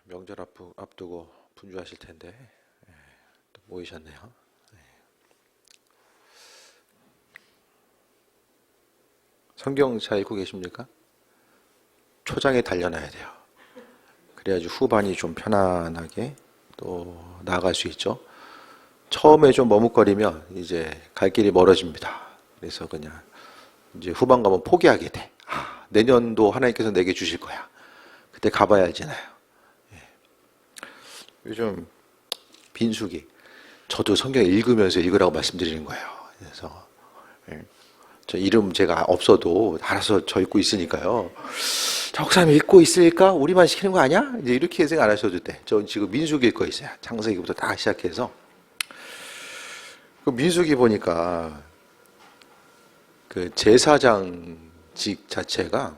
명절 앞두고 분주하실 텐데 또 모이셨네요. 성경 잘 읽고 계십니까? 초장에 달려놔야 돼요. 그래야지 후반이 좀 편안하게 또 나아갈 수 있죠. 처음에 좀 머뭇거리면 이제 갈 길이 멀어집니다. 그래서 그냥 이제 후반 가면 포기하게 돼. 내년도 하나님께서 내게 주실 거야. 그때 가봐야 알잖아요. 요즘 빈수기, 저도 성경 읽으면서 읽으라고 말씀드리는 거예요. 그래서 저 이름 제가 없어도 알아서 저 읽고 있으니까요. 저 목사님 읽고 있으니까 우리만 시키는 거 아니야? 이제 이렇게 생각 안 하셔도 돼. 저 지금 민수기 읽고 있어요. 창세기부터 다 시작해서. 그 민수기 보니까 그 제사장직 자체가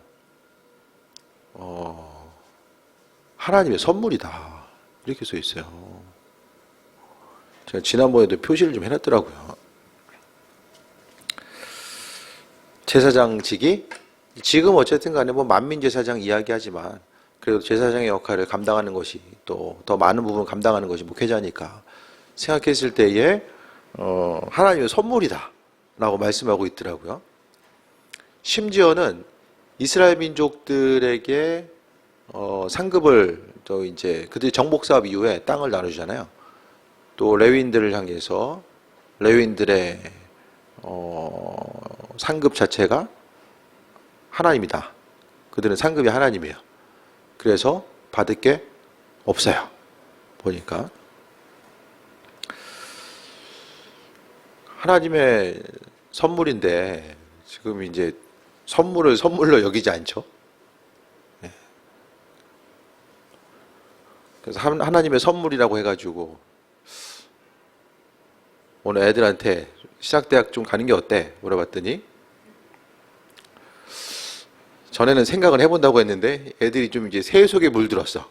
하나님의 선물이다. 이렇게 써 있어요. 제가 지난번에도 표시를 좀 해놨더라고요. 제사장직이 지금 어쨌든 간에 뭐 만민제사장 이야기하지만 그래도 제사장의 역할을 감당하는 것이 또 더 많은 부분을 감당하는 것이 목회자니까 생각했을 때에 하나님의 선물이다 라고 말씀하고 있더라고요. 심지어는 이스라엘 민족들에게 상급을 또 이제 그들이 정복사업 이후에 땅을 나누잖아요. 또 레위인들을 향해서 레위인들의 상급 자체가 하나님이다. 그들은 상급이 하나님이에요. 그래서 받을 게 없어요. 보니까 하나님의 선물인데 지금 이제 선물을 선물로 여기지 않죠. 그래서 하나님의 선물이라고 해가지고 오늘 애들한테 신학대학 좀 가는 게 어때? 물어봤더니 전에는 생각을 해본다고 했는데 애들이 좀 이제 새 속에 물들었어.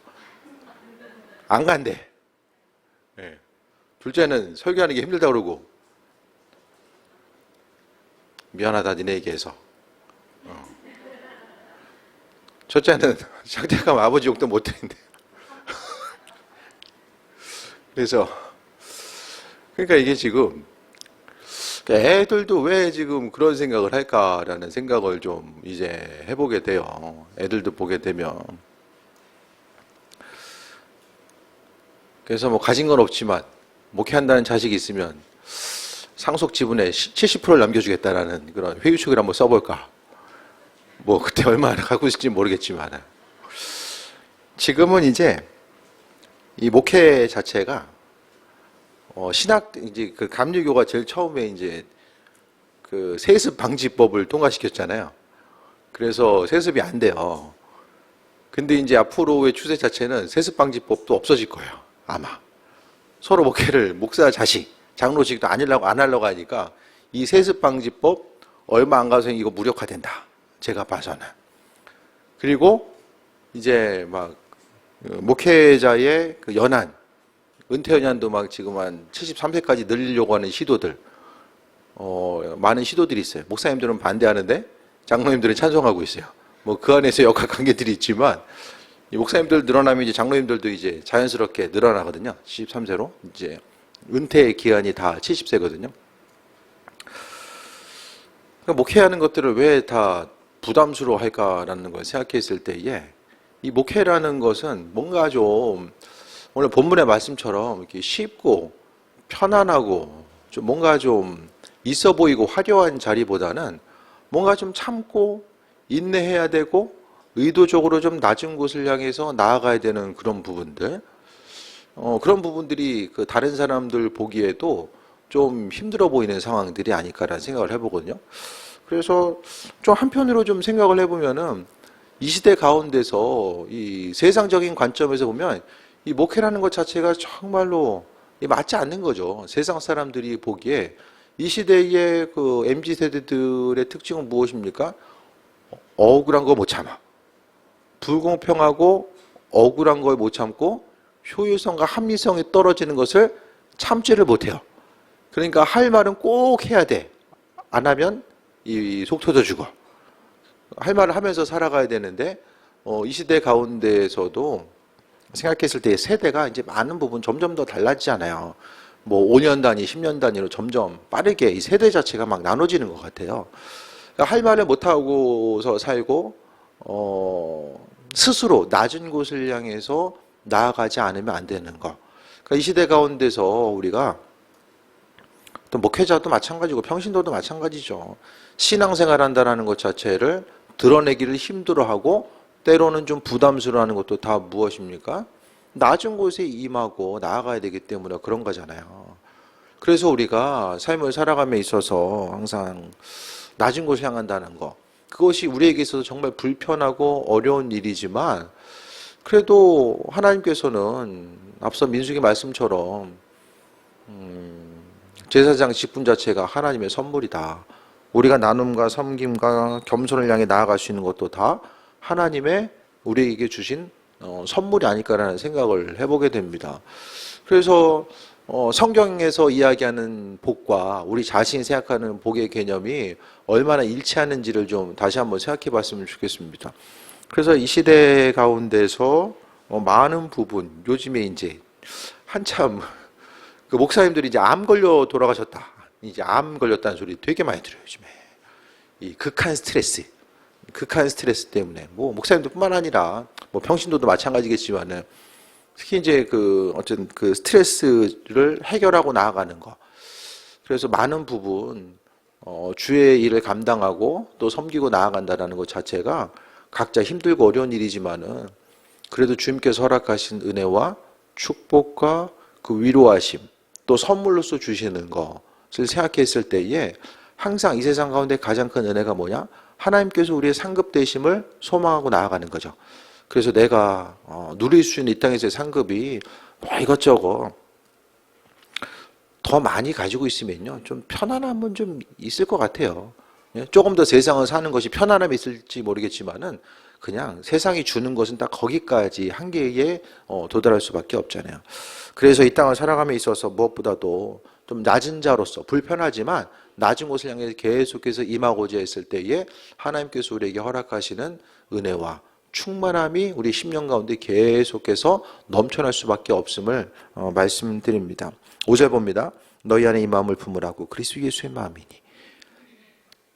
안 간대. 둘째는 설교하는 게 힘들다고 그러고 미안하다 니네 얘기해서. 첫째는 신학대학 가면 아버지 욕도 못 듣는데. 그래서 그러니까 이게 지금 애들도 왜 지금 그런 생각을 할까라는 생각을 좀 이제 해보게 돼요. 애들도 보게 되면. 그래서 뭐 가진 건 없지만 목회한다는 자식이 있으면 상속 지분의 70%를 남겨주겠다라는 그런 회유축을 한번 써볼까. 뭐 그때 얼마나 갖고 있을지 모르겠지만 지금은 이제 이 목회 자체가 신학 이제 그 감리교가 제일 처음에 이제 그 세습 방지법을 통과시켰잖아요. 그래서 세습이 안 돼요. 근데 이제 앞으로의 추세 자체는 세습 방지법도 없어질 거예요. 아마 서로 목회를 목사 자식, 장로직도 안 하려고 하니까 이 세습 방지법 얼마 안 가서 이거 무력화된다. 제가 봐서는. 그리고 이제 막 목회자의 그 연한 은퇴 연한도 막 지금 한 73세까지 늘리려고 하는 시도들, 많은 시도들이 있어요. 목사님들은 반대하는데 장로님들은 찬성하고 있어요. 뭐 그 안에서 역학 관계들이 있지만 이 목사님들 늘어나면 이제 장로님들도 이제 자연스럽게 늘어나거든요. 73세로 이제 은퇴 기한이 다 70세거든요. 그러니까 목회하는 것들을 왜 다 부담스러워할까라는 걸 생각했을 때에 이 목회라는 것은 뭔가 좀 오늘 본문의 말씀처럼 이렇게 쉽고 편안하고 좀 뭔가 좀 있어 보이고 화려한 자리보다는 뭔가 좀 참고 인내해야 되고 의도적으로 좀 낮은 곳을 향해서 나아가야 되는 그런 부분들, 그런 부분들이 그 다른 사람들 보기에도 좀 힘들어 보이는 상황들이 아닐까라는 생각을 해보거든요. 그래서 좀 한편으로 좀 생각을 해보면은 이 시대 가운데서 이 세상적인 관점에서 보면 이 목회라는 것 자체가 정말로 맞지 않는 거죠. 세상 사람들이 보기에 이 시대의 그 MZ 세대들의 특징은 무엇입니까? 억울한 거 못 참아. 불공평하고 억울한 걸 못 참고 효율성과 합리성이 떨어지는 것을 참지를 못해요. 그러니까 할 말은 꼭 해야 돼. 안 하면 이 속 터져 죽어. 할 말을 하면서 살아가야 되는데 이 시대 가운데에서도 생각했을 때 세대가 이제 많은 부분 점점 더 달라지잖아요. 뭐 5년 단위, 10년 단위로 점점 빠르게 이 세대 자체가 막 나눠지는 것 같아요. 그러니까 할 말을 못하고서 살고, 스스로 낮은 곳을 향해서 나아가지 않으면 안 되는 거. 그러니까 이 시대 가운데서 우리가 또 목회자도 마찬가지고 평신도도 마찬가지죠. 신앙생활 한다는 것 자체를 드러내기를 힘들어하고 때로는 좀 부담스러워하는 것도 다 무엇입니까? 낮은 곳에 임하고 나아가야 되기 때문에 그런 거잖아요. 그래서 우리가 삶을 살아감에 있어서 항상 낮은 곳을 향한다는 거, 그것이 우리에게 있어서 정말 불편하고 어려운 일이지만 그래도 하나님께서는 앞서 민수기 말씀처럼 제사장 직분 자체가 하나님의 선물이다. 우리가 나눔과 섬김과 겸손을 향해 나아갈 수 있는 것도 다 하나님의 우리에게 주신 선물이 아닐까라는 생각을 해보게 됩니다. 그래서 성경에서 이야기하는 복과 우리 자신이 생각하는 복의 개념이 얼마나 일치하는지를 좀 다시 한번 생각해 봤으면 좋겠습니다. 그래서 이 시대 가운데서 많은 부분, 요즘에 이제 한참 그 목사님들이 이제 암 걸려 돌아가셨다. 이제 암 걸렸다는 소리 되게 많이 들어요, 요즘에. 이 극한 스트레스 때문에. 뭐, 목사님들뿐만 아니라, 뭐, 평신도도 마찬가지겠지만은, 특히 이제 어쨌든 그 스트레스를 해결하고 나아가는 거. 그래서 많은 부분, 주의 일을 감당하고 또 섬기고 나아간다는 것 자체가 각자 힘들고 어려운 일이지만은, 그래도 주님께서 허락하신 은혜와 축복과 그 위로하심, 또 선물로서 주시는 것을 생각했을 때에 항상 이 세상 가운데 가장 큰 은혜가 뭐냐? 하나님께서 우리의 상급되심을 소망하고 나아가는 거죠. 그래서 내가 누릴 수 있는 이 땅에서의 상급이 뭐 이것저것 더 많이 가지고 있으면요, 좀 편안함은 좀 있을 것 같아요. 조금 더 세상을 사는 것이 편안함이 있을지 모르겠지만은 그냥 세상이 주는 것은 딱 거기까지 한계에 도달할 수밖에 없잖아요. 그래서 이 땅을 살아감에 있어서 무엇보다도 좀 낮은 자로서 불편하지만 낮은 곳을 향해 계속해서 임하고자 했을 때에 하나님께서 우리에게 허락하시는 은혜와 충만함이 우리 10년 가운데 계속해서 넘쳐날 수밖에 없음을 말씀드립니다. 5절 봅니다. 너희 안에 이 마음을 품으라고 그리스도 예수의 마음이니.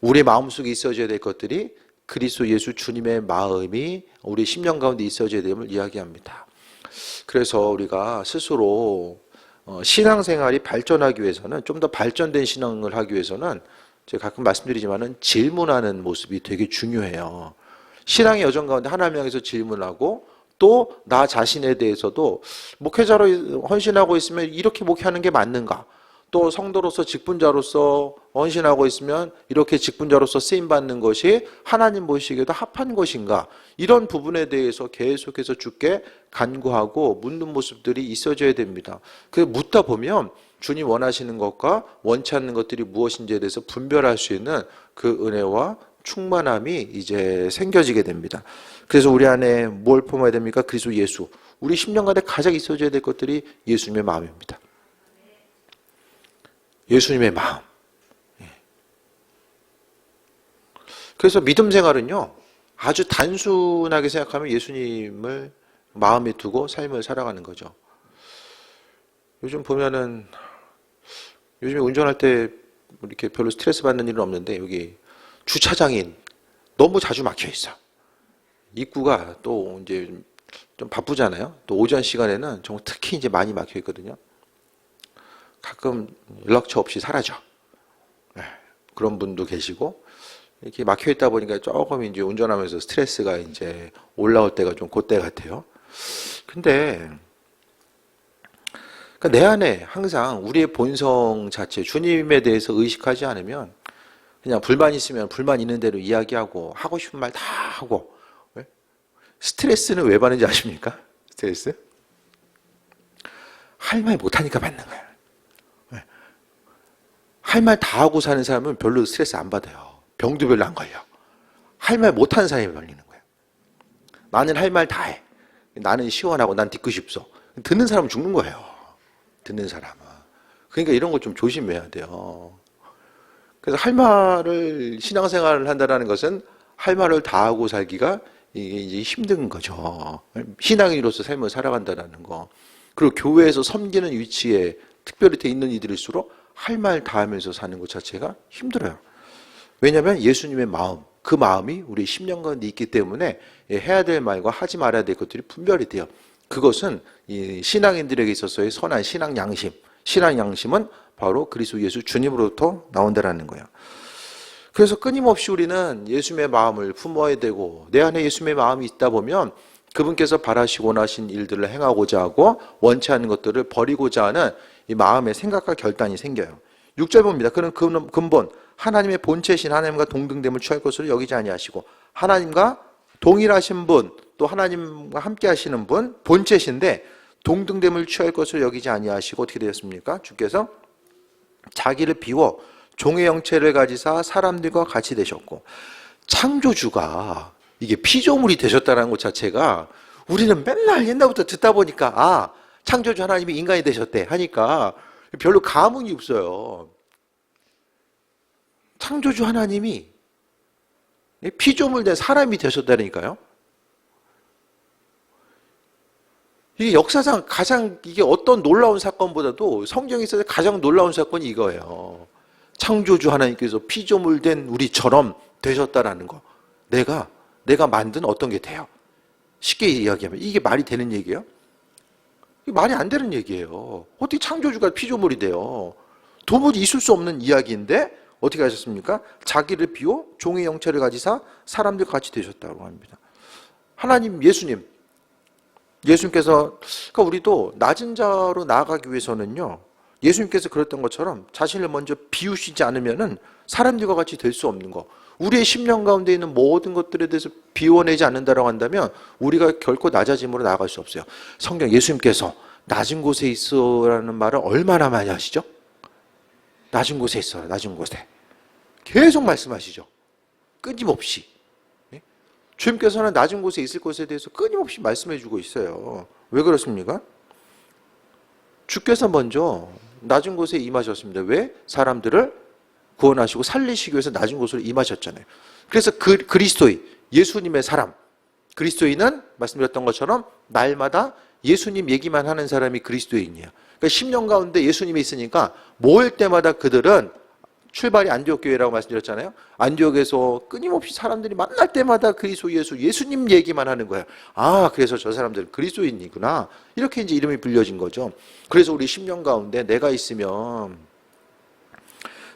우리 마음속에 있어져야 될 것들이 그리스도 예수 주님의 마음이 우리 10년 가운데 있어져야 됨을 이야기합니다. 그래서 우리가 스스로 신앙생활이 발전하기 위해서는, 좀 더 발전된 신앙을 하기 위해서는 제가 가끔 말씀드리지만은 질문하는 모습이 되게 중요해요. 신앙의 여정 가운데 하나님 향해서 질문하고 또 나 자신에 대해서도 목회자로 헌신하고 있으면 이렇게 목회하는 게 맞는가? 또 성도로서 직분자로서 헌신하고 있으면 이렇게 직분자로서 쓰임받는 것이 하나님 보시기에도 합한 것인가? 이런 부분에 대해서 계속해서 주께 간구하고 묻는 모습들이 있어져야 됩니다. 그래서 묻다 보면 주님 원하시는 것과 원치 않는 것들이 무엇인지에 대해서 분별할 수 있는 그 은혜와 충만함이 이제 생겨지게 됩니다. 그래서 우리 안에 뭘 품어야 됩니까? 그리스도 예수. 우리 10년간에 가장 있어져야 될 것들이 예수님의 마음입니다. 예수님의 마음. 그래서 믿음 생활은요, 아주 단순하게 생각하면 예수님을 마음에 두고 삶을 살아가는 거죠. 요즘 보면은, 요즘에 운전할 때 이렇게 별로 스트레스 받는 일은 없는데, 여기 주차장이 너무 자주 막혀 있어. 입구가 또 이제 좀 바쁘잖아요. 또 오전 시간에는 정말 특히 이제 많이 막혀 있거든요. 가끔 연락처 없이 사라져. 네, 그런 분도 계시고, 이렇게 막혀 있다 보니까 조금 이제 운전하면서 스트레스가 이제 올라올 때가 좀 그때 같아요. 근데, 그러니까 내 안에 항상 우리의 본성 자체, 주님에 대해서 의식하지 않으면 그냥 불만 있으면 불만 있는 대로 이야기하고 하고 싶은 말 다 하고. 왜? 스트레스는 왜 받는지 아십니까? 스트레스? 할 말 못하니까 받는 거예요. 할 말 다 하고 사는 사람은 별로 스트레스 안 받아요. 병도 별로 안 걸려. 할 말 못하는 사람이 걸리는 거예요. 나는 할 말 다 해. 나는 시원하고 난 뒤끝이 없어. 듣는 사람은 죽는 거예요. 듣는 사람은. 그러니까 이런 거 좀 조심해야 돼요. 그래서 할 말을, 신앙생활을 한다는 것은 할 말을 다 하고 살기가 이게 이제 힘든 거죠. 신앙인으로서 삶을 살아간다는 거. 그리고 교회에서 섬기는 위치에 특별히 돼 있는 이들일수록 할 말 다 하면서 사는 것 자체가 힘들어요. 왜냐하면 예수님의 마음, 그 마음이 우리 심령 가운데 있기 때문에 해야 될 말과 하지 말아야 될 것들이 분별이 돼요. 그것은 이 신앙인들에게 있어서의 선한 신앙 양심, 신앙 양심은 바로 그리스도 예수 주님으로부터 나온다라는 거예요. 그래서 끊임없이 우리는 예수님의 마음을 품어야 되고, 내 안에 예수님의 마음이 있다 보면 그분께서 바라시고 원하신 일들을 행하고자 하고 원치 않는 것들을 버리고자 하는 이 마음의 생각과 결단이 생겨요. 6절 봅니다. 그는 근본 하나님의 본체신 하나님과 동등됨을 취할 것으로 여기지 아니하시고, 하나님과 동일하신 분, 또 하나님과 함께 하시는 분, 본체신데 동등됨을 취할 것으로 여기지 아니하시고 어떻게 되었습니까? 주께서 자기를 비워 종의 형체를 가지사 사람들과 같이 되셨고, 창조주가 이게 피조물이 되셨다는 것 자체가 우리는 맨날 옛날부터 듣다 보니까 아, 창조주 하나님이 인간이 되셨대 하니까 별로 감흥이 없어요. 창조주 하나님이 피조물 된 사람이 되셨다니까요. 이게 역사상 가장, 이게 어떤 놀라운 사건보다도 성경에 있어서 가장 놀라운 사건이 이거예요. 창조주 하나님께서 피조물 된 우리처럼 되셨다라는 거. 내가 만든 어떤 게 돼요. 쉽게 이야기하면 이게 말이 되는 얘기예요? 이게 말이 안 되는 얘기예요. 어떻게 창조주가 피조물이 돼요? 도무지 있을 수 없는 이야기인데 어떻게 하셨습니까? 자기를 비워 종의 형체를 가지사 사람들 같이 되셨다고 합니다. 하나님, 예수님께서, 그러니까 우리도 낮은 자로 나아가기 위해서는요, 예수님께서 그랬던 것처럼 자신을 먼저 비우시지 않으면은 사람들과 같이 될 수 없는 거. 우리의 심령 가운데 있는 모든 것들에 대해서 비워내지 않는다라고 한다면 우리가 결코 낮아짐으로 나아갈 수 없어요. 성경 예수님께서 낮은 곳에 있어라는 말을 얼마나 많이 하시죠? 낮은 곳에 있어라, 낮은 곳에. 계속 말씀하시죠. 끊임없이. 주님께서는 낮은 곳에 있을 것에 대해서 끊임없이 말씀해 주고 있어요. 왜 그렇습니까? 주께서 먼저 낮은 곳에 임하셨습니다. 왜? 사람들을 구원하시고 살리시기 위해서 낮은 곳으로 임하셨잖아요. 그래서 그리스도인, 예수님의 사람, 그리스도인은 말씀드렸던 것처럼 날마다 예수님 얘기만 하는 사람이 그리스도인이에요. 그러니까 10년 가운데 예수님이 있으니까 모일 때마다 그들은 출발이 안디옥 교회라고 말씀드렸잖아요. 안디옥에서 끊임없이 사람들이 만날 때마다 그리스도 예수님 얘기만 하는 거예요. 아, 그래서 저 사람들은 그리스도인이구나. 이렇게 이제 이름이 불려진 거죠. 그래서 우리 10년 가운데 내가 있으면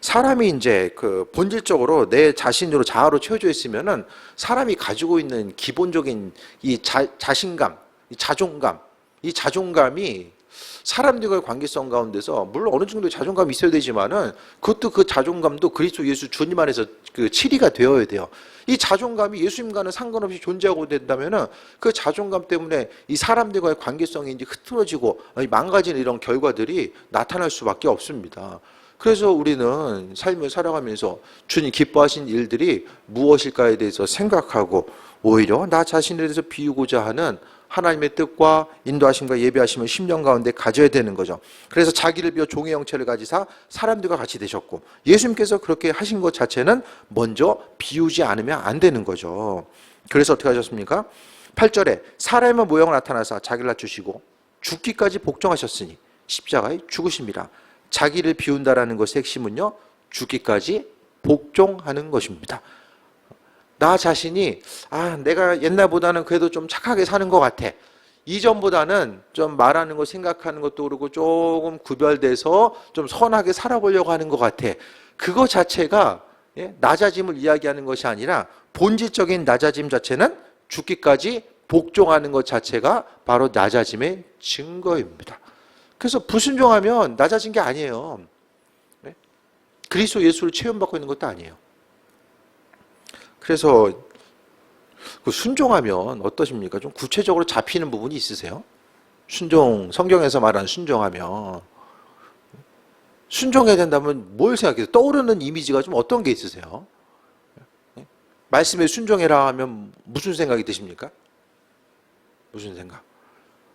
사람이 이제 그 본질적으로 내 자신으로 자아로 채워져 있으면은 사람이 가지고 있는 기본적인 이 자신감, 이 자존감이 사람들과의 관계성 가운데서 물론 어느 정도의 자존감이 있어야 되지만은 그것도 그 자존감도 그리스도 예수 주님 안에서 그 치리가 되어야 돼요. 이 자존감이 예수님과는 상관없이 존재하고 된다면은 그 자존감 때문에 이 사람들과의 관계성이 이제 흐트러지고 망가지는 이런 결과들이 나타날 수밖에 없습니다. 그래서 우리는 삶을 살아가면서 주님 기뻐하신 일들이 무엇일까에 대해서 생각하고 오히려 나 자신에 대해서 비우고자 하는 하나님의 뜻과 인도하심과 예배하심을 심령 가운데 가져야 되는 거죠. 그래서 자기를 비워 종의 형체를 가지사 사람들과 같이 되셨고, 예수님께서 그렇게 하신 것 자체는 먼저 비우지 않으면 안 되는 거죠. 그래서 어떻게 하셨습니까? 8절에 사람의 모형을 나타나사 자기를 낮추시고 죽기까지 복종하셨으니 십자가에 죽으심이라. 자기를 비운다라는 것의 핵심은요, 죽기까지 복종하는 것입니다. 나 자신이 내가 옛날보다는 그래도 좀 착하게 사는 것 같아. 이전보다는 좀 말하는 거 생각하는 것도 그렇고 조금 구별돼서 좀 선하게 살아보려고 하는 것 같아. 그거 자체가 낮아짐을 이야기하는 것이 아니라 본질적인 낮아짐 자체는 죽기까지 복종하는 것 자체가 바로 낮아짐의 증거입니다. 그래서 불순종하면 낮아진 게 아니에요. 그리스도 예수를 체험받고 있는 것도 아니에요. 그래서 그 순종하면 어떠십니까? 좀 구체적으로 잡히는 부분이 있으세요? 성경에서 말하는 순종하면 순종해야 된다면 뭘 생각해요? 떠오르는 이미지가 좀 어떤 게 있으세요? 말씀에 순종해라 하면 무슨 생각이 드십니까? 무슨 생각?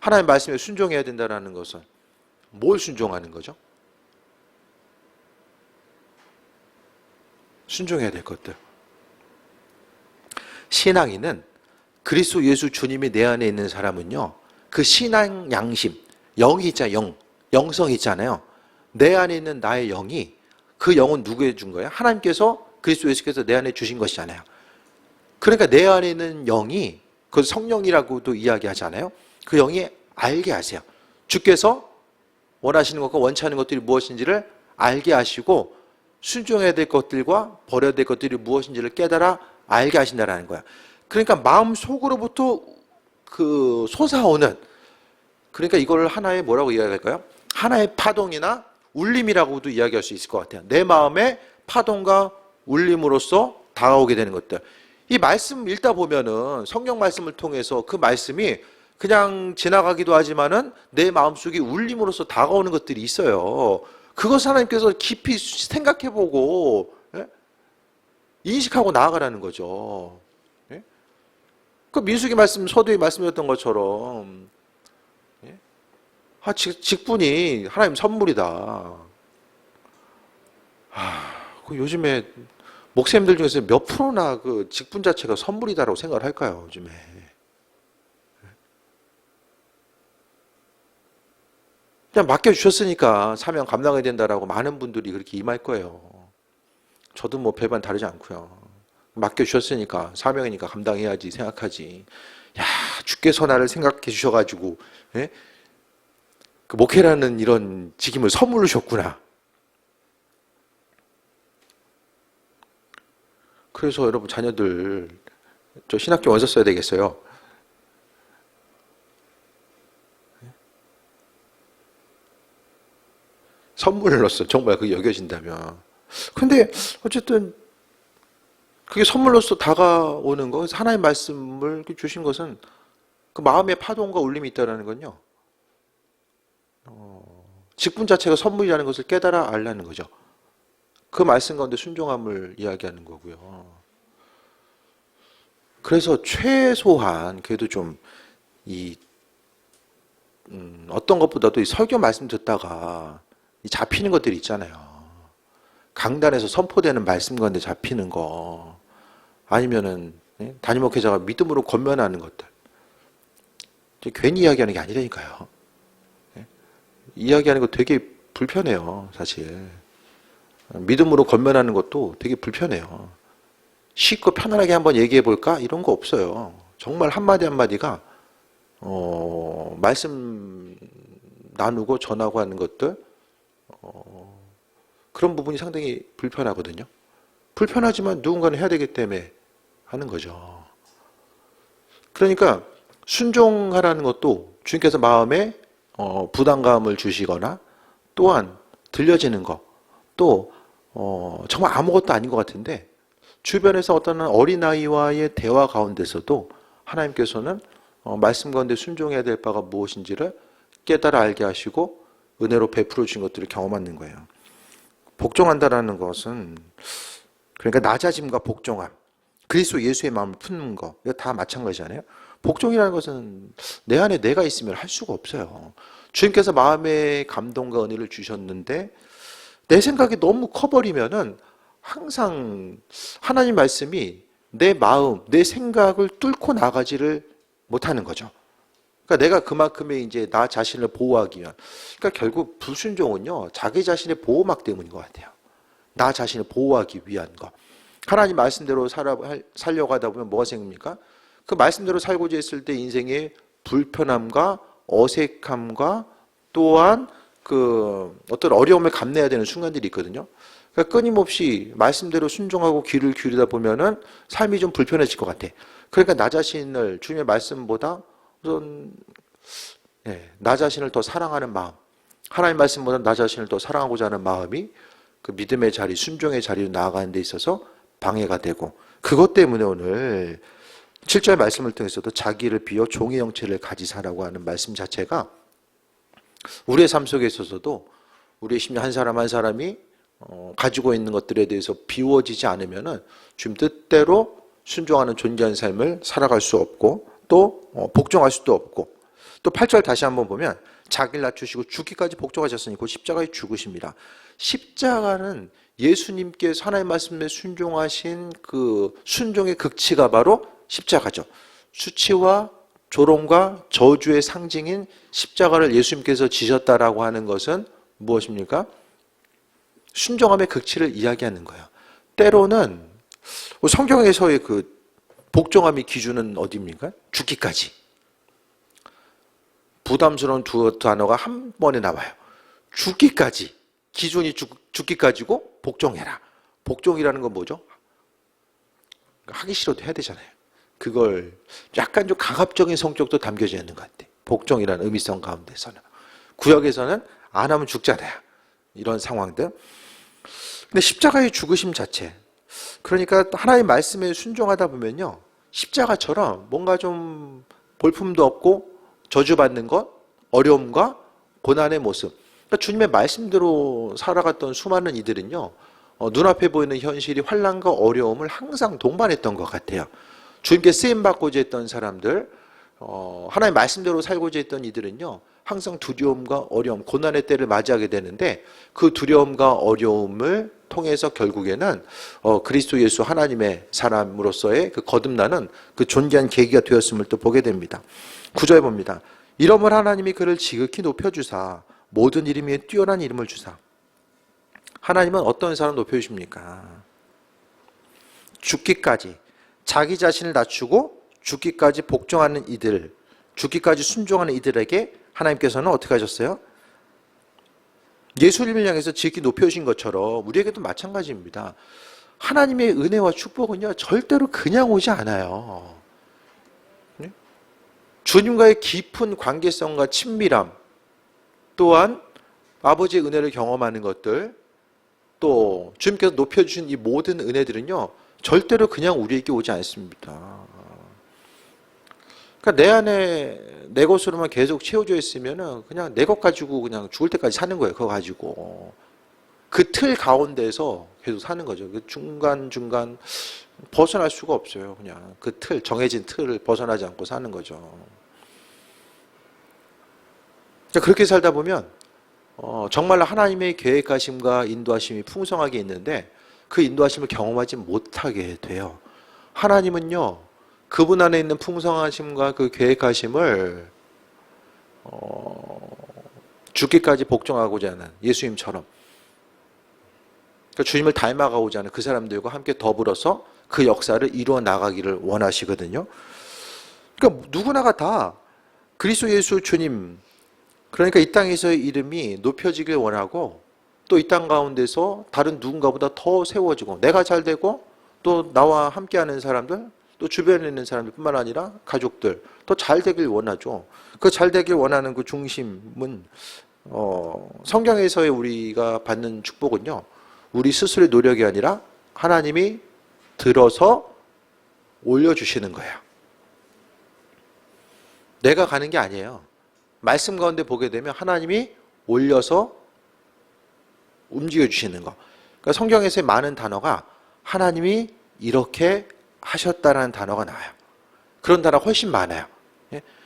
하나님 말씀에 순종해야 된다는 것은 뭘 순종하는 거죠? 순종해야 될 것들. 신앙인은 그리스도 예수 주님이 내 안에 있는 사람은요, 그 신앙 양심, 영이 있잖아요. 영성이 있잖아요. 내 안에 있는 나의 영이, 그 영은 누구에 준 거예요? 하나님께서, 그리스도 예수께서 내 안에 주신 것이잖아요. 그러니까 내 안에 있는 영이, 그 성령이라고도 이야기하잖아요. 그 영이 알게 하세요. 주께서 원하시는 것과 원치 않는 것들이 무엇인지를 알게 하시고, 순종해야 될 것들과 버려야 될 것들이 무엇인지를 깨달아 알게 하신다라는 거야. 그러니까 마음 속으로부터 그 솟아오는, 그러니까 이걸 하나의 뭐라고 이야기할까요? 하나의 파동이나 울림이라고도 이야기할 수 있을 것 같아요. 내 마음의 파동과 울림으로써 다가오게 되는 것들. 이 말씀 읽다 보면은 성령 말씀을 통해서 그 말씀이 그냥 지나가기도 하지만은 내 마음속에 울림으로써 다가오는 것들이 있어요. 그것을 하나님께서 깊이 생각해보고, 예? 인식하고 나아가라는 거죠. 예? 그 민수기 말씀, 서두에 말씀드렸던 것처럼, 예? 직분이 하나님 선물이다. 그 요즘에 목사님들 중에서 몇 프로나 그 직분 자체가 선물이다라고 생각을 할까요, 요즘에? 그냥 맡겨주셨으니까 사명 감당해야 된다라고 많은 분들이 그렇게 임할 거예요. 저도 뭐 별반 다르지 않고요. 맡겨주셨으니까 사명이니까 감당해야지 생각하지. 야, 주께서 나를 생각해 주셔가지고, 예? 그 목회라는 이런 직임을 선물로 주셨구나. 그래서 여러분 자녀들 저 신학교 원서 써야 되겠어요. 선물로서 정말 그게 여겨진다면. 근데 어쨌든 그게 선물로서 다가오는 거, 하나의 말씀을 주신 것은 그 마음의 파동과 울림이 있다는 건요. 직분 자체가 선물이라는 것을 깨달아 알라는 거죠. 그 말씀 가운데 순종함을 이야기하는 거고요. 그래서 최소한 그래도 좀 어떤 것보다도 이 설교 말씀 듣다가 잡히는 것들이 있잖아요. 강단에서 선포되는 말씀 가운데 잡히는 거, 아니면은 담임 목회자가 믿음으로 권면하는 것들, 괜히 이야기하는 게 아니라니까요. 이야기하는 거 되게 불편해요, 사실. 믿음으로 권면하는 것도 되게 불편해요. 쉽고 편안하게 한번 얘기해 볼까? 이런 거 없어요. 정말 한마디 한마디가 말씀 나누고 전하고 하는 것들, 그런 부분이 상당히 불편하거든요. 불편하지만 누군가는 해야 되기 때문에 하는 거죠. 그러니까 순종하라는 것도 주님께서 마음에 부담감을 주시거나, 또한 들려지는 것, 또 정말 아무것도 아닌 것 같은데 주변에서 어떤 어린아이와의 대화 가운데서도 하나님께서는 말씀 가운데 순종해야 될 바가 무엇인지를 깨달아 알게 하시고 은혜로 베풀어 주신 것들을 경험하는 거예요. 복종한다라는 것은, 그러니까 낮아짐과 복종함, 그리스도 예수의 마음을 품는 거, 이거 다 마찬가지잖아요. 복종이라는 것은 내 안에 내가 있으면 할 수가 없어요. 주님께서 마음의 감동과 은혜를 주셨는데 내 생각이 너무 커버리면은 항상 하나님 말씀이 내 마음, 내 생각을 뚫고 나가지를 못하는 거죠. 그러니까 내가 그만큼의 이제 나 자신을 보호하기 위한, 그러니까 결국 불순종은요, 자기 자신의 보호막 때문인 것 같아요. 나 자신을 보호하기 위한 거. 하나님 말씀대로 살려고 하다 보면 뭐가 생깁니까? 그 말씀대로 살고자 했을 때 인생의 불편함과 어색함과 또한 그 어떤 어려움을 감내해야 되는 순간들이 있거든요. 그러니까 끊임없이 말씀대로 순종하고 귀를 기울이다 보면은 삶이 좀 불편해질 것 같아. 그러니까 나 자신을 주님의 말씀보다 우선 나 자신을 더 사랑하는 마음, 하나님 말씀보다 나 자신을 더 사랑하고자 하는 마음이 그 믿음의 자리, 순종의 자리로 나아가는 데 있어서 방해가 되고, 그것 때문에 오늘 7절 말씀을 통해서도 자기를 비워 종의 형체를 가지사라고 하는 말씀 자체가 우리의 삶 속에 있어서도 우리의 심령 한 사람 한 사람이 가지고 있는 것들에 대해서 비워지지 않으면은 주님 뜻대로 순종하는 존재한 삶을 살아갈 수 없고, 또 복종할 수도 없고, 또 8절 다시 한번 보면 자기를 낮추시고 죽기까지 복종하셨으니 그 십자가의 죽으십니다. 십자가는 예수님께서 하나님 말씀에 순종하신 그 순종의 극치가 바로 십자가죠. 수치와 조롱과 저주의 상징인 십자가를 예수님께서 지셨다라고 하는 것은 무엇입니까? 순종함의 극치를 이야기하는 거예요. 때로는 성경에서의 그 복종함의 기준은 어디입니까? 죽기까지. 부담스러운 두 단어가 한 번에 나와요. 죽기까지. 기준이 죽기까지고 복종해라. 복종이라는 건 뭐죠? 하기 싫어도 해야 되잖아요. 그걸 약간 좀 강압적인 성격도 담겨져 있는 것 같아요. 복종이라는 의미성 가운데서는. 구약에서는 안 하면 죽잖아요. 이런 상황들. 근데 십자가의 죽으심 자체. 그러니까 하나님의 말씀에 순종하다 보면요. 십자가처럼 뭔가 좀 볼품도 없고 저주받는 것, 어려움과 고난의 모습. 그러니까 주님의 말씀대로 살아갔던 수많은 이들은요. 눈앞에 보이는 현실이 환난과 어려움을 항상 동반했던 것 같아요. 주님께 쓰임받고자 했던 사람들, 하나님의 말씀대로 살고자 했던 이들은요. 항상 두려움과 어려움, 고난의 때를 맞이하게 되는데 그 두려움과 어려움을 통해서 결국에는 그리스도 예수 하나님의 사람으로서의 그 거듭나는 그 존귀한 계기가 되었음을 또 보게 됩니다. 9절에 봅니다. 이러므로 하나님이 그를 지극히 높여주사 모든 이름 위에 뛰어난 이름을 주사. 하나님은 어떤 사람 높여주십니까? 죽기까지 자기 자신을 낮추고 죽기까지 복종하는 이들, 죽기까지 순종하는 이들에게 하나님께서는 어떻게 하셨어요? 예수님을 향해서 지극히 높여주신 것처럼 우리에게도 마찬가지입니다. 하나님의 은혜와 축복은요 절대로 그냥 오지 않아요. 주님과의 깊은 관계성과 친밀함, 또한 아버지의 은혜를 경험하는 것들, 또 주님께서 높여주신 이 모든 은혜들은요 절대로 그냥 우리에게 오지 않습니다. 그러니까 내 안에 내 것으로만 계속 채워져 있으면은 그냥 내 것 가지고 그냥 죽을 때까지 사는 거예요. 그거 가지고 그 틀 가운데서 계속 사는 거죠. 그 중간 벗어날 수가 없어요. 그냥 그 틀, 정해진 틀을 벗어나지 않고 사는 거죠. 그렇게 살다 보면 정말로 하나님의 계획하심과 인도하심이 풍성하게 있는데 그 인도하심을 경험하지 못하게 돼요. 하나님은요 그분 안에 있는 풍성하심과 그 계획하심을 죽기까지 복종하고자 하는 예수님처럼, 그러니까 주님을 닮아가고자 하는 그 사람들과 함께 더불어서 그 역사를 이루어 나가기를 원하시거든요. 그러니까 누구나가 다 그리스도 예수 주님, 그러니까 이 땅에서의 이름이 높여지길 원하고 또 이 땅 가운데서 다른 누군가보다 더 세워지고 내가 잘 되고 또 나와 함께하는 사람들, 또 주변에 있는 사람들뿐만 아니라 가족들 더 잘 되길 원하죠. 그 잘 되길 원하는 그 중심은 성경에서의 우리가 받는 축복은요. 우리 스스로의 노력이 아니라 하나님이 들어서 올려주시는 거예요. 내가 가는 게 아니에요. 말씀 가운데 보게 되면 하나님이 올려서 움직여주시는 거. 그러니까 성경에서의 많은 단어가 하나님이 이렇게 하셨다라는 단어가 나와요. 그런 단어가 훨씬 많아요.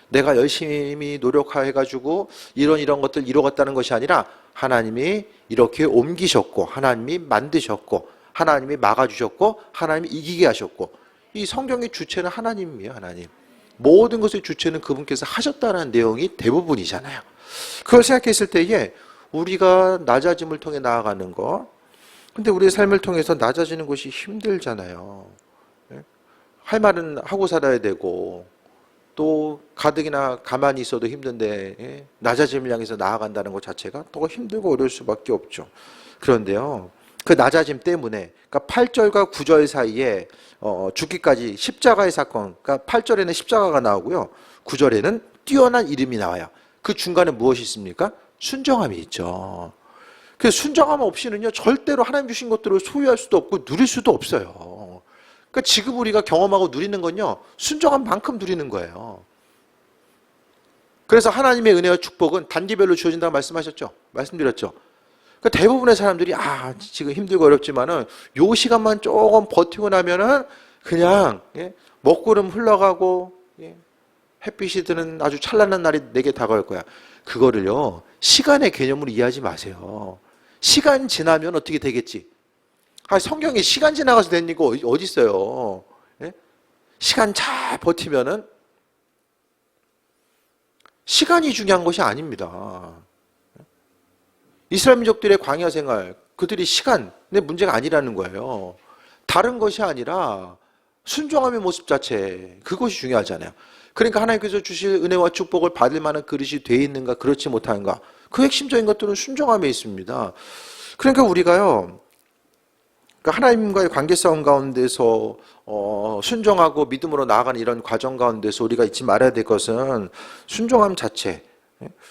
내가 열심히 노력해가지고 이런 것들 이루었다는 것이 아니라 하나님이 이렇게 옮기셨고 하나님이 만드셨고 하나님이 막아주셨고 하나님이 이기게 하셨고 이 성경의 주체는 하나님이에요. 하나님. 모든 것의 주체는 그분께서 하셨다는 내용이 대부분이잖아요. 그걸 생각했을 때에 우리가 낮아짐을 통해 나아가는 것, 근데 우리의 삶을 통해서 낮아지는 것이 힘들잖아요. 할 말은 하고 살아야 되고 또 가득이나 가만히 있어도 힘든데 낮아짐을 향해서 나아간다는 것 자체가 더 힘들고 어려울 수밖에 없죠. 그런데요, 그 낮아짐 때문에 그러니까 8절과 9절 사이에 죽기까지 십자가의 사건, 그러니까 8절에는 십자가가 나오고요, 9절에는 뛰어난 이름이 나와요. 그 중간에 무엇이 있습니까? 순정함이 있죠. 그 순정함 없이는요 절대로 하나님 주신 것들을 소유할 수도 없고 누릴 수도 없어요. 그러니까 지금 우리가 경험하고 누리는 건요 순정함만큼 누리는 거예요. 그래서 하나님의 은혜와 축복은 단기별로 주어진다고 말씀하셨죠. 말씀드렸죠. 그러니까 대부분의 사람들이 지금 힘들고 어렵지만은 요 시간만 조금 버티고 나면은 그냥 먹구름 흘러가고 햇빛이 드는 아주 찬란한 날이 내게 다가올 거야. 그거를요 시간의 개념으로 이해하지 마세요. 시간 지나면 어떻게 되겠지? 성경에 시간 지나가서 된 거 어디 있어요? 시간 잘 버티면은 시간이 중요한 것이 아닙니다. 이스라엘 민족들의 광야 생활, 그들이 시간의 문제가 아니라는 거예요. 다른 것이 아니라 순종함의 모습 자체, 그것이 중요하잖아요. 그러니까 하나님께서 주실 은혜와 축복을 받을 만한 그릇이 돼 있는가, 그렇지 못한가. 그 핵심적인 것들은 순종함에 있습니다. 그러니까 우리가요, 하나님과의 관계 싸움 가운데서 순종하고 믿음으로 나아가는 이런 과정 가운데서 우리가 잊지 말아야 될 것은 순종함 자체.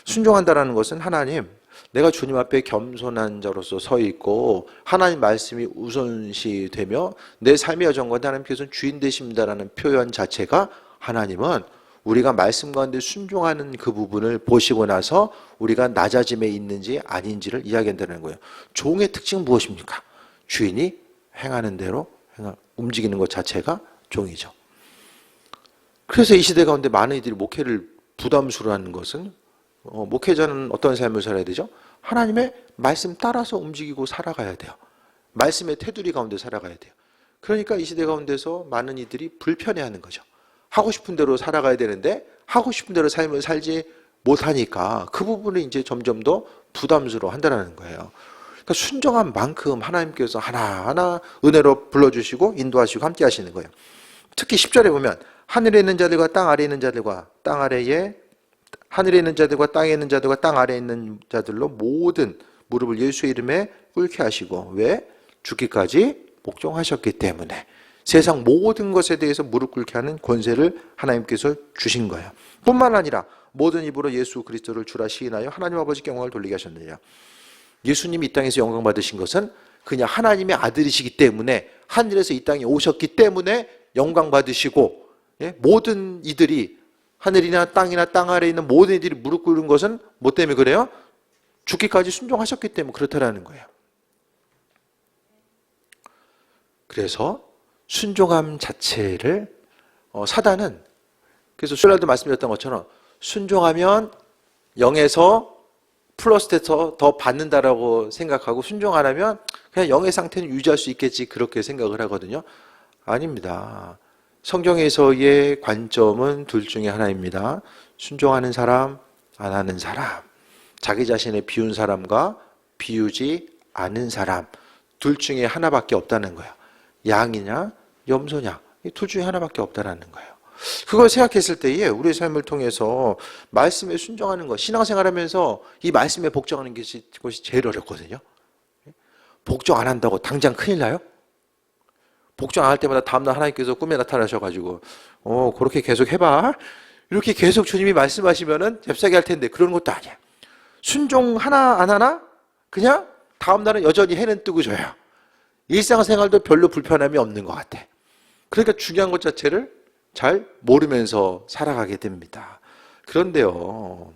순종한다라는 것은 하나님, 내가 주님 앞에 겸손한 자로서 서 있고 하나님 말씀이 우선시 되며 내 삶의 여정 가운데 하나님께서는 주인 되십니다라는 표현 자체가 하나님은 우리가 말씀 가운데 순종하는 그 부분을 보시고 나서 우리가 낮아짐에 있는지 아닌지를 이야기한다는 거예요. 종의 특징은 무엇입니까? 주인이 행하는 대로 움직이는 것 자체가 종이죠. 그래서 이 시대 가운데 많은 이들이 목회를 부담스러워 하는 것은 목회자는 어떤 삶을 살아야 되죠? 하나님의 말씀 따라서 움직이고 살아가야 돼요. 말씀의 테두리 가운데 살아가야 돼요. 그러니까 이 시대 가운데서 많은 이들이 불편해하는 거죠. 하고 싶은 대로 살아가야 되는데 하고 싶은 대로 삶을 살지 못하니까 그 부분을 이제 점점 더 부담스러워 한다는 거예요. 그러니까 순종한 만큼 하나님께서 하나하나 은혜로 불러주시고 인도하시고 함께 하시는 거예요. 특히 10절에 보면 하늘에 있는 자들과 땅 아래에 있는 자들과 땅 아래에 하늘에 있는 자들과 땅에 있는 자들과 땅 아래에 있는 자들로 모든 무릎을 예수의 이름에 꿇게 하시고 왜? 죽기까지 복종하셨기 때문에 세상 모든 것에 대해서 무릎 꿇게 하는 권세를 하나님께서 주신 거예요. 뿐만 아니라 모든 입으로 예수 그리스도를 주라 시인하여 하나님 아버지께 영광을 돌리게 하셨느니라. 예수님이 이 땅에서 영광 받으신 것은 그냥 하나님의 아들이시기 때문에 하늘에서 이 땅에 오셨기 때문에 영광 받으시고 모든 이들이 하늘이나 땅이나 땅 아래에 있는 모든 이들이 무릎 꿇는 것은 뭐 때문에 그래요? 죽기까지 순종하셨기 때문에 그렇다라는 거예요. 그래서 순종함 자체를 사단은 그래서 수요일날도 말씀드렸던 것처럼 순종하면 0에서 플러스 돼서 더 받는다라고 생각하고 순종 안 하면 그냥 0의 상태는 유지할 수 있겠지 그렇게 생각을 하거든요. 아닙니다. 성경에서의 관점은 둘 중에 하나입니다. 순종하는 사람, 안 하는 사람. 자기 자신을 비운 사람과 비우지 않은 사람. 둘 중에 하나밖에 없다는 거예요. 양이냐 염소냐 이 둘 중에 하나밖에 없다는 거예요. 그걸 생각했을 때에 우리의 삶을 통해서 말씀에 순종하는 것, 신앙생활하면서 이 말씀에 복종하는 것이 제일 어렵거든요. 복종 안 한다고 당장 큰일 나요? 복종 안 할 때마다 다음날 하나님께서 꿈에 나타나셔가지고 그렇게 계속 해봐 이렇게 계속 주님이 말씀하시면은 잽싸게 할 텐데 그런 것도 아니야. 순종 하나 안 하나 그냥 다음날은 여전히 해는 뜨고 져요. 일상생활도 별로 불편함이 없는 것 같아. 그러니까 중요한 것 자체를 잘 모르면서 살아가게 됩니다. 그런데요,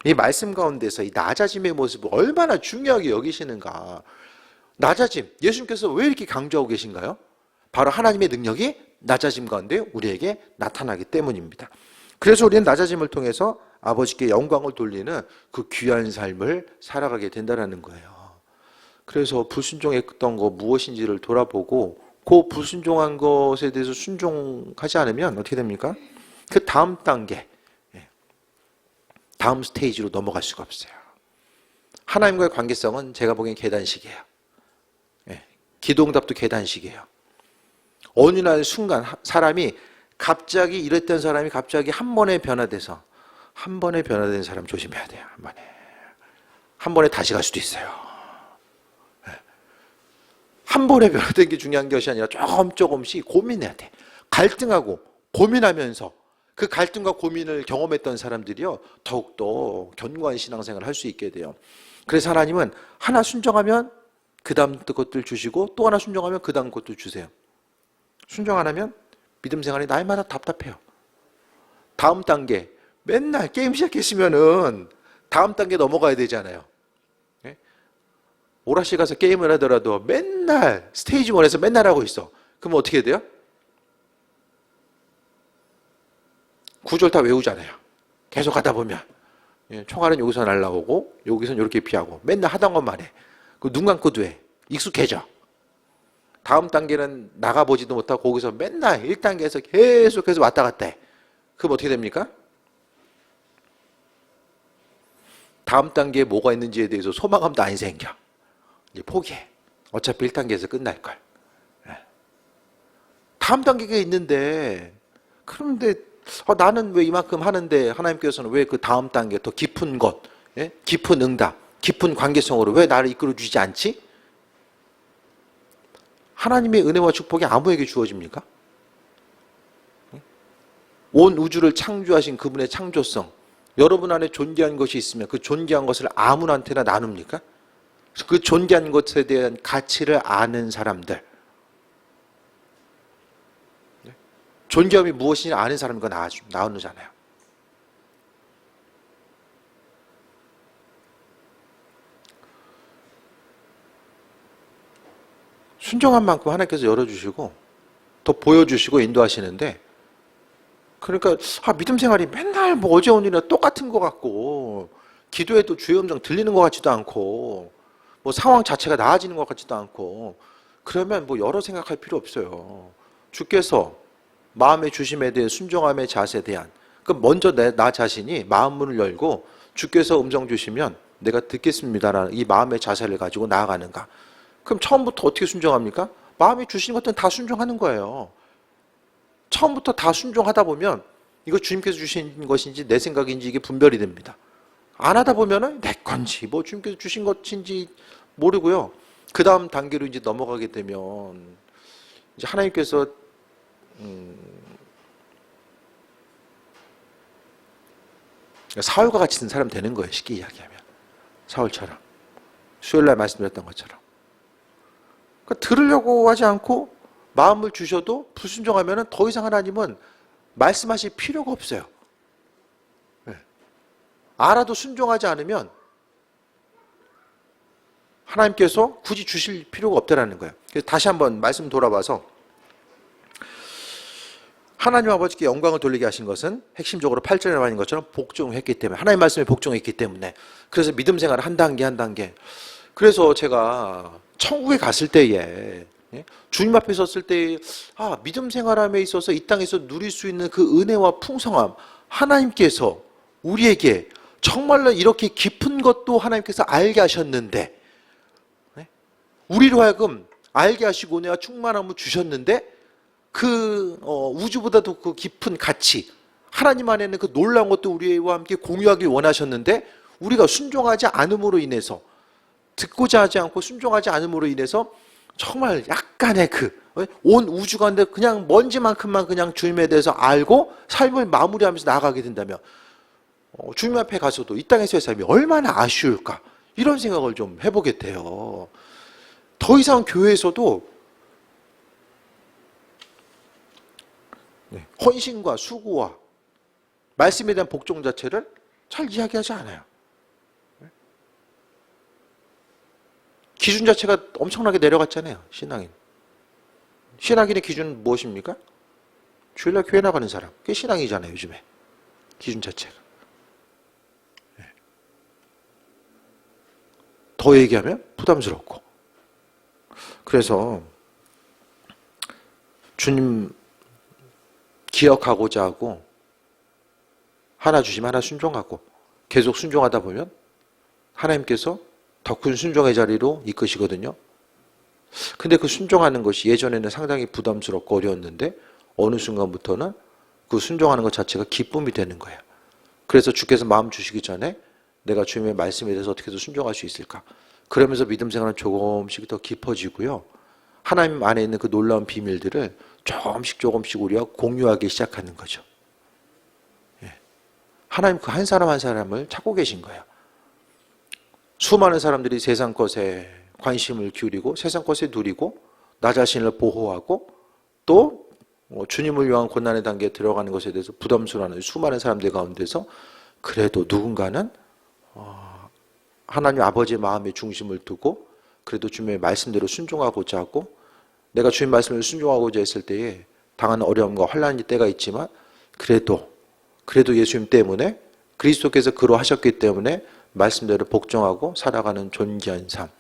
이 말씀 가운데서 이 낮아짐의 모습을 얼마나 중요하게 여기시는가. 낮아짐, 예수님께서 왜 이렇게 강조하고 계신가요? 바로 하나님의 능력이 낮아짐 가운데 우리에게 나타나기 때문입니다. 그래서 우리는 낮아짐을 통해서 아버지께 영광을 돌리는 그 귀한 삶을 살아가게 된다는 거예요. 그래서 불순종했던 거 무엇인지를 돌아보고 그 불순종한 것에 대해서 순종하지 않으면 어떻게 됩니까? 그 다음 단계, 다음 스테이지로 넘어갈 수가 없어요. 하나님과의 관계성은 제가 보기엔 계단식이에요. 기도응답도 계단식이에요. 어느 날 순간 사람이 갑자기 이랬던 사람이 갑자기 한 번에 변화돼서 한 번에 변화된 사람 조심해야 돼요. 한 번에 다시 갈 수도 있어요. 한 번에 변화된 게 중요한 것이 아니라 조금씩 고민해야 돼. 갈등하고 고민하면서 그 갈등과 고민을 경험했던 사람들이요 더욱더 견고한 신앙생활을 할 수 있게 돼요. 그래서 하나님은 하나 순종하면 그 다음 것들 주시고 또 하나 순종하면 그 다음 것도 주세요. 순종 안 하면 믿음 생활이 날마다 답답해요. 다음 단계 맨날 게임 시작했으면은 다음 단계 넘어가야 되잖아요. 오락실 가서 게임을 하더라도 맨날 스테이지 1에서 맨날 하고 있어. 그럼 어떻게 돼요? 구절 다 외우잖아요. 계속 하다 보면 총알은 여기서 날라오고 여기서는 이렇게 피하고 맨날 하던 것만 해. 그 눈 감고도 해. 익숙해져. 다음 단계는 나가보지도 못하고 거기서 맨날 1단계에서 계속해서 왔다 갔다 해. 그럼 어떻게 됩니까? 다음 단계에 뭐가 있는지에 대해서 소망감도 안 생겨. 이제 포기해. 어차피 1단계에서 끝날걸. 다음 단계가 있는데, 그런데 나는 왜 이만큼 하는데 하나님께서는 왜 그 다음 단계 더 깊은 것, 깊은 응답, 깊은 관계성으로 왜 나를 이끌어 주지 않지? 하나님의 은혜와 축복이 아무에게 주어집니까? 온 우주를 창조하신 그분의 창조성, 여러분 안에 존귀한 것이 있으면 그 존귀한 것을 아무한테나 나눕니까? 그 존귀한 것에 대한 가치를 아는 사람들, 존귀함이 무엇인지 아는 사람이 나오잖아요. 순종한 만큼 하나님께서 열어주시고 더 보여주시고 인도하시는데, 그러니까 믿음 생활이 맨날 뭐 어제 오늘이나 똑같은 것 같고, 기도해도 주의 음성 들리는 것 같지도 않고, 뭐 상황 자체가 나아지는 것 같지도 않고, 그러면 뭐 여러 생각할 필요 없어요. 주께서 마음의 주심에 대해 순종함의 자세에 대한, 그 먼저 나 자신이 마음 문을 열고 주께서 음성 주시면 내가 듣겠습니다라는 이 마음의 자세를 가지고 나아가는가. 그럼 처음부터 어떻게 순종합니까? 마음이 주시는 것들은 다 순종하는 거예요. 처음부터 다 순종하다 보면 이거 주님께서 주신 것인지 내 생각인지 이게 분별이 됩니다. 안 하다 보면은 내 건지 뭐 주님께서 주신 것인지 모르고요. 그 다음 단계로 이제 넘어가게 되면 이제 하나님께서 사울과 같이 된 사람 되는 거예요. 쉽게 이야기하면. 사울처럼. 수요일날 말씀드렸던 것처럼. 그러니까 들으려고 하지 않고 마음을 주셔도 불순종하면 더 이상 하나님은 말씀하실 필요가 없어요. 알아도 순종하지 않으면 하나님께서 굳이 주실 필요가 없다라는 거예요. 그래서 다시 한번 말씀 돌아봐서 하나님 아버지께 영광을 돌리게 하신 것은 핵심적으로 8절에 나와 있는 것처럼 복종했기 때문에, 하나님 말씀에 복종했기 때문에, 그래서 믿음 생활을 한 단계 한 단계. 그래서 제가 천국에 갔을 때에, 주님 앞에 섰을 때 믿음 생활함에 있어서 이 땅에서 누릴 수 있는 그 은혜와 풍성함, 하나님께서 우리에게 정말로 이렇게 깊은 것도 하나님께서 알게 하셨는데, 우리로 하여금 알게 하시고 은혜와 충만함을 주셨는데, 그 우주보다도 그 깊은 가치, 하나님 안에는 그 놀라운 것도 우리와 함께 공유하길 원하셨는데, 우리가 순종하지 않음으로 인해서, 듣고자 하지 않고 순종하지 않음으로 인해서 정말 약간의 온 우주 가운데 그냥 먼지만큼만 그냥 주님에 대해서 알고 삶을 마무리하면서 나아가게 된다면, 주님 앞에 가서도 이 땅에서의 삶이 얼마나 아쉬울까, 이런 생각을 좀 해보게 돼요. 더 이상 교회에서도 헌신과 수고와 말씀에 대한 복종 자체를 잘 이야기하지 않아요. 기준 자체가 엄청나게 내려갔잖아요. 신앙인의 기준은 무엇입니까? 주일날 교회 나가는 사람, 그게 신앙이잖아요. 요즘에 기준 자체가. 더 얘기하면 부담스럽고. 그래서 주님 기억하고자 하고 하나 주시면 하나 순종하고 계속 순종하다 보면 하나님께서 더 큰 순종의 자리로 이끄시거든요. 근데 그 순종하는 것이 예전에는 상당히 부담스럽고 어려웠는데 어느 순간부터는 그 순종하는 것 자체가 기쁨이 되는 거예요. 그래서 주께서 마음 주시기 전에 내가 주님의 말씀에 대해서 어떻게 더 순종할 수 있을까? 그러면서 믿음 생활은 조금씩 더 깊어지고요. 하나님 안에 있는 그 놀라운 비밀들을 조금씩 우리가 공유하기 시작하는 거죠. 하나님 그 한 사람 한 사람을 찾고 계신 거예요. 수많은 사람들이 세상 것에 관심을 기울이고 세상 것에 누리고 나 자신을 보호하고 또 주님을 위한 고난의 단계에 들어가는 것에 대해서 부담스러워하는 수많은 사람들 가운데서 그래도 누군가는 하나님 아버지의 마음의 중심을 두고 그래도 주님의 말씀대로 순종하고자 하고, 내가 주님 말씀을 순종하고자 했을 때에 당하는 어려움과 환난의 때가 있지만 그래도 예수님 때문에, 그리스도께서 그로 하셨기 때문에 말씀대로 복종하고 살아가는 존귀한 삶.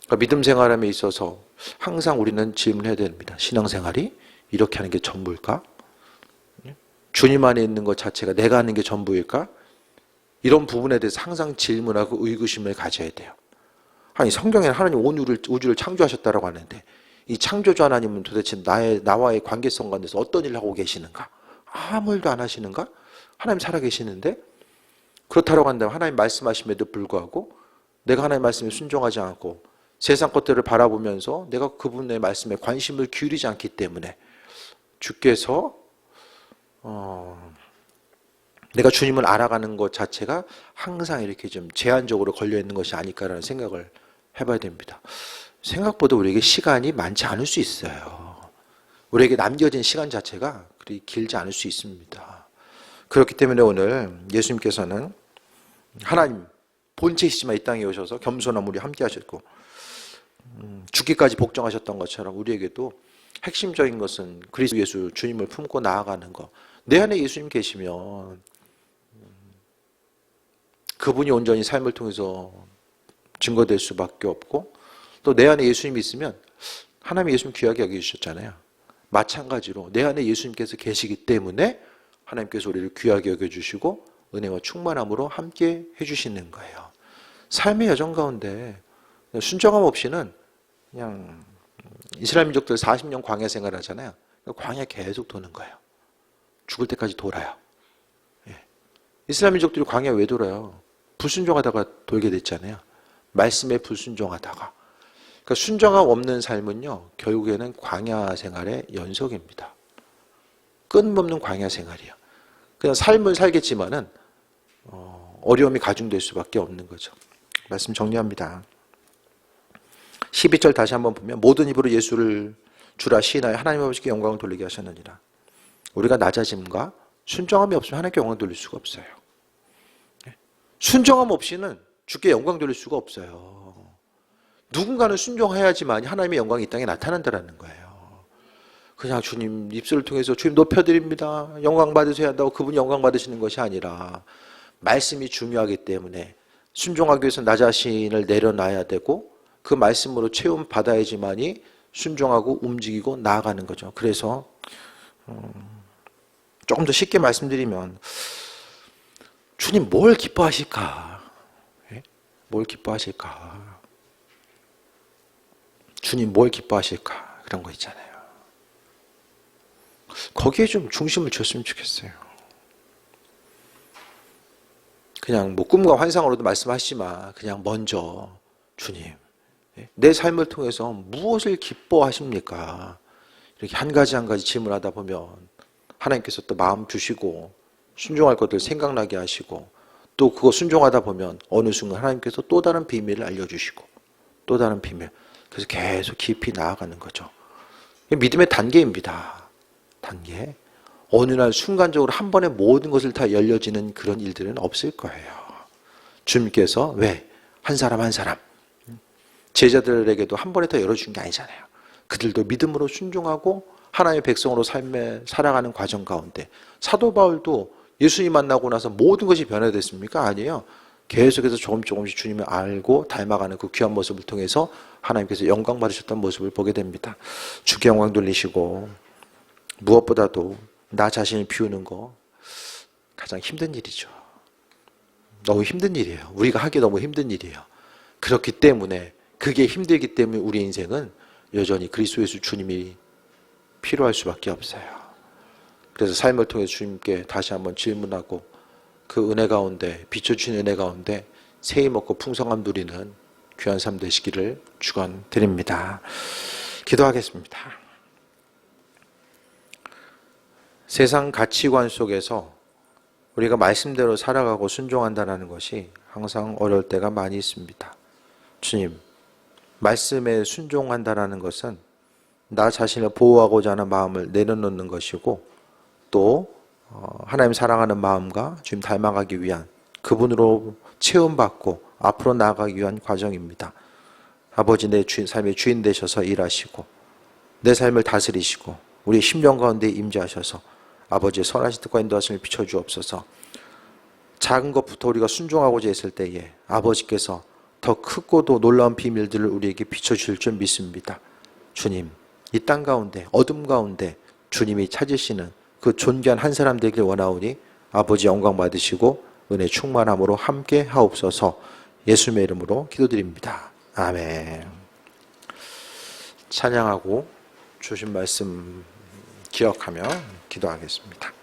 그러니까 믿음 생활함에 있어서 항상 우리는 질문해야 됩니다. 신앙생활이 이렇게 하는 게 전부일까? 주님 안에 있는 것 자체가 내가 하는 게 전부일까? 이런 부분에 대해서 항상 질문하고 의구심을 가져야 돼요. 아니 성경에는 하나님 온 우주를 창조하셨다라고 하는데 이 창조주 하나님은 도대체 나와의 관계성 가운데서 어떤 일을 하고 계시는가? 아무 일도 안 하시는가? 하나님 살아계시는데 그렇다고 한다면 하나님 말씀하심에도 불구하고 내가 하나님 말씀에 순종하지 않고 세상 것들을 바라보면서 내가 그분의 말씀에 관심을 기울이지 않기 때문에 주께서 내가 주님을 알아가는 것 자체가 항상 이렇게 좀 제한적으로 걸려있는 것이 아닐까라는 생각을 해봐야 됩니다. 생각보다 우리에게 시간이 많지 않을 수 있어요. 우리에게 남겨진 시간 자체가 그리 길지 않을 수 있습니다. 그렇기 때문에 오늘 예수님께서는 하나님 본체이시지만 이 땅에 오셔서 겸손한 우리 함께 하셨고 죽기까지 복종하셨던 것처럼 우리에게도 핵심적인 것은 그리스도 예수 주님을 품고 나아가는 것. 내 안에 예수님 계시면 그분이 온전히 삶을 통해서 증거될 수밖에 없고 또 내 안에 예수님이 있으면 하나님이 예수님 귀하게 여겨주셨잖아요. 마찬가지로 내 안에 예수님께서 계시기 때문에 하나님께서 우리를 귀하게 여겨주시고 은혜와 충만함으로 함께 해주시는 거예요. 삶의 여정 가운데 순종함 없이는 그냥 이스라엘 민족들 40년 광야 생활 하잖아요. 광야 계속 도는 거예요. 죽을 때까지 돌아요. 이스라엘 민족들이 광야 왜 돌아요? 불순종하다가 돌게 됐잖아요. 말씀에 불순종하다가. 그러니까 순종함 없는 삶은요, 결국에는 광야 생활의 연속입니다. 끊임없는 광야 생활이에요. 그냥 삶을 살겠지만은 어려움이 가중될 수밖에 없는 거죠. 말씀 정리합니다. 12절 다시 한번 보면 모든 입으로 예수를 주라 시인하여 하나님 아버지께 영광을 돌리게 하셨느니라. 우리가 낮아짐과 순종함이 없으면 하나님께 영광 돌릴 수가 없어요. 순종함 없이는 주께 영광 돌릴 수가 없어요. 누군가는 순종해야지만 하나님의 영광이 이 땅에 나타난다는 거예요. 그냥 주님 입술을 통해서 주님 높여드립니다. 영광 받으셔야 한다고 그분이 영광 받으시는 것이 아니라 말씀이 중요하기 때문에 순종하기 위해서 나 자신을 내려놔야 되고 그 말씀으로 체험 받아야지만이 순종하고 움직이고 나아가는 거죠. 그래서 조금 더 쉽게 말씀드리면 주님 뭘 기뻐하실까? 뭘 기뻐하실까? 주님 뭘 기뻐하실까? 그런 거 있잖아요. 거기에 좀 중심을 줬으면 좋겠어요. 그냥 뭐 꿈과 환상으로도 말씀하시지만 그냥 먼저 주님 내 삶을 통해서 무엇을 기뻐하십니까? 이렇게 한 가지 한 가지 질문하다 보면 하나님께서 또 마음 주시고 순종할 것들 생각나게 하시고 또 그거 순종하다 보면 어느 순간 하나님께서 또 다른 비밀을 알려주시고 또 다른 비밀. 그래서 계속 깊이 나아가는 거죠. 믿음의 단계입니다. 단계. 어느 날 순간적으로 한 번에 모든 것을 다 열려지는 그런 일들은 없을 거예요. 주님께서 왜? 한 사람 한 사람. 제자들에게도 한 번에 다 열어준 게 아니잖아요. 그들도 믿음으로 순종하고 하나님의 백성으로 삶에 살아가는 과정 가운데 사도 바울도 예수님 만나고 나서 모든 것이 변화됐습니까? 아니에요. 계속해서 조금씩 주님을 알고 닮아가는 그 귀한 모습을 통해서 하나님께서 영광 받으셨던 모습을 보게 됩니다. 주께 영광 돌리시고 무엇보다도 나 자신을 비우는 거 가장 힘든 일이죠. 너무 힘든 일이에요. 우리가 하기 너무 힘든 일이에요. 그렇기 때문에 그게 힘들기 때문에 우리 인생은 여전히 그리스도 예수 주님이 필요할 수밖에 없어요. 그래서 삶을 통해 주님께 다시 한번 질문하고 그 은혜 가운데 비춰주신 은혜 가운데 세이 먹고 풍성함 누리는 귀한 삶 되시기를 축원드립니다. 기도하겠습니다. 세상 가치관 속에서 우리가 말씀대로 살아가고 순종한다는 것이 항상 어려울 때가 많이 있습니다. 주님, 말씀에 순종한다는 것은 나 자신을 보호하고자 하는 마음을 내려놓는 것이고 또 하나님 사랑하는 마음과 주님 닮아가기 위한 그분으로 체험받고 앞으로 나아가기 위한 과정입니다. 아버지 내 삶의 주인 되셔서 일하시고 내 삶을 다스리시고 우리 심령 가운데 임재하셔서 아버지의 선하신 뜻과 인도하심을 비춰주옵소서. 작은 것부터 우리가 순종하고자 했을 때에 아버지께서 더 크고도 놀라운 비밀들을 우리에게 비춰주실 줄 믿습니다. 주님, 이 땅 가운데 어둠 가운데 주님이 찾으시는 그 존귀한 한 사람 되길 원하오니 아버지 영광 받으시고 은혜 충만함으로 함께 하옵소서. 예수님의 이름으로 기도드립니다. 아멘. 찬양하고 주신 말씀 기억하며 기도하겠습니다.